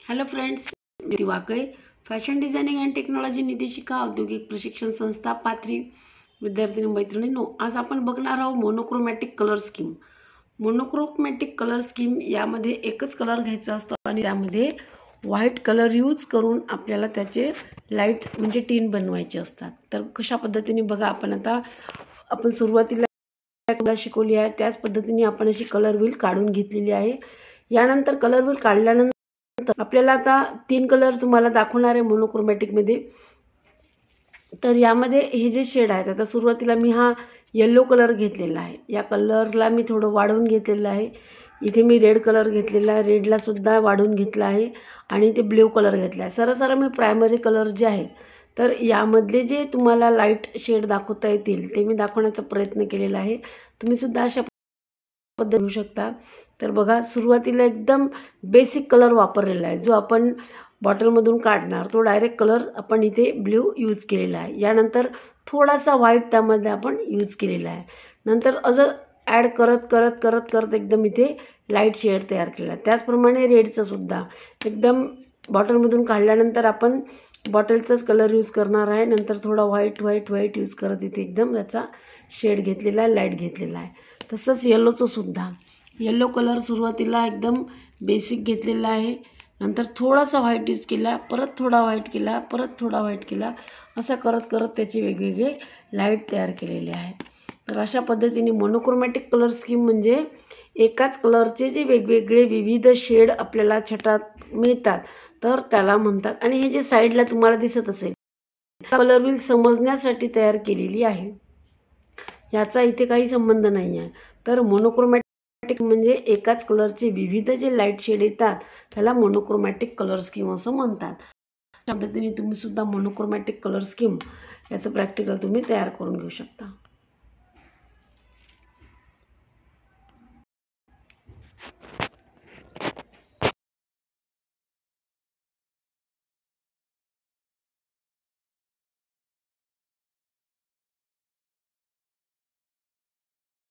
Hello friends, मी Wakale, fashion designing and technology निर्देशिका, औद्योगिक प्रशिक्षण संस्था, पाथरी. विद्यार्थिनी मैत्रिणींनो, आज आपण बघणार आहोत monochromatic colour scheme. Monochromatic colour scheme यामध्ये एकच कलर घ्यायचा असतो आणि त्यामध्ये व्हाईट कलर यूज करून आपल्याला त्याचे लाईट म्हणजे टीन बनवायचे असतात. तर कशा पद्धतीने बघा, आपण सुरुवातीला शिकवली आहे त्याच पद्धतीने आपण अशी कलर व्हील काढून घेतलेली आहे. यानंतर कलर व्हील काढल्यानंतर आपल्याला आता 3 कलर तुम्हाला दाखवणार आहे मोनोक्रोमॅटिक मध्ये. तर यामध्ये हे जे शेड आहेत, आता सुरुवातीला मी हा येलो कलर घेतलेला आहे. या कलरला मी थोडं वाढवून घेतलेलं आहे. इथे मी रेड कलर घेतलेला आहे, रेडला सुद्धा वाढवून घेतला आहे आणि ते ब्ल्यू कलर घेतला आहे. सरळ मी प्रायमरी कलर जे आहे, तर यामधले जे तुम्हाला लाईट शेड दाखवता येतील ते मी दाखवण्याचा प्रयत्न केलेला आहे. तुम्ही सुद्धा अशा पद्धत घेऊ शकता. तर बघा, सुरुवातीला एकदम बेसिक कलर वापरलेला आहे, जो आपण बॉटलमधून काढणार तो डायरेक्ट कलर आपण इथे ब्ल्यू यूज केलेला आहे. यानंतर थोडासा व्हाईट त्यामध्ये आपण यूज केलेला आहे. नंतर अजून ॲड करत एकदम इथे लाईट शेड तयार केला आहे. त्याचप्रमाणे रेडचं सुद्धा एकदम बॉटलमधून काढल्यानंतर आपण बॉटलचाच कलर यूज करणार आहे. नंतर थोडा व्हाईट यूज करत इथे एकदम त्याचा शेड घेतलेला आहे, लाईट घेतलेला आहे. तसंच येलोचं सुद्धा येलो कलर सुरुवातीला एकदम बेसिक घेतलेला आहे, नंतर थोडासा व्हाईट यूज केला, परत थोडा व्हाईट केला, परत थोडा व्हाईट केला, असं करत त्याचे वेगवेगळे लाईट तयार केलेले आहेत. तर अशा पद्धतीने मोनोक्रोमॅटिक कलर स्कीम म्हणजे एकाच कलरचे जे वेगवेगळे विविध शेड आपल्याला छटात मिळतात, तर त्याला म्हणतात. आणि हे जे साईडला तुम्हाला दिसत असेल, कलर व्हील समजण्यासाठी तयार केलेली आहे, याचा इथे काही संबंध नाही आहे. तर मोनोक्रोमॅटिक म्हणजे एकाच कलरचे विविध जे लाईट शेड येतात त्याला मोनोक्रोमॅटिक कलर स्कीम असं म्हणतात. त्या पद्धतीने तुम्ही सुद्धा मोनोक्रोमॅटिक कलर स्कीम याचं प्रॅक्टिकल तुम्ही तयार करून घेऊ शकता.